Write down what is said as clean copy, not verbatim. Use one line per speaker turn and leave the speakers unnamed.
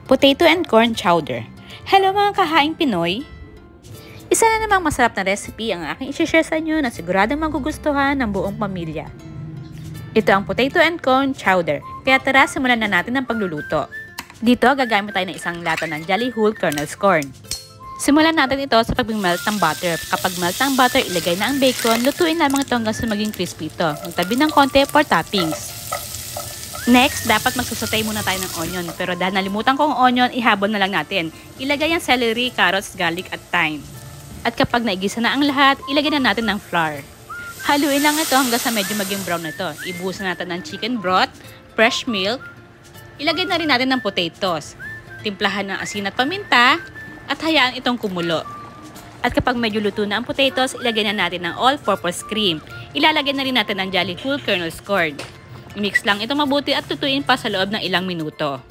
Potato and corn chowder. Hello mga kahaing Pinoy! Isa na namang masarap na recipe ang aking i-share sa inyo na siguradong magugustuhan ng buong pamilya. Ito ang potato and corn chowder, kaya tara simulan na natin ang pagluluto. Dito gagamit tayo ng isang lata ng Jolly Whole Kernels corn. Simulan natin ito sa pag-melt ng butter. Kapag melt ng butter, ilagay na ang bacon, lutuin lamang ito hanggang sa maging crispy ito. Magtabi ng konti for toppings. Next, dapat magsusutay muna tayo ng onion. Pero dahil nalimutan ko ang onion, ihabol na lang natin. Ilagay ang celery, carrots, garlic at thyme. At kapag naigisa na ang lahat, ilagay na natin ng flour. Haluin lang ito hanggang sa medyo maging brown na ito. Ibuhusan natin ng chicken broth, fresh milk. Ilagay na rin natin ng potatoes. Timplahan ng asin at paminta at hayaan itong kumulo. At kapag medyo luto na ang potatoes, ilagay na natin ng all-purpose cream. Ilalagay na rin natin ang Jolly Whole Kernels corn. I-mix lang ito mabuti at tutuin pa sa loob ng ilang minuto.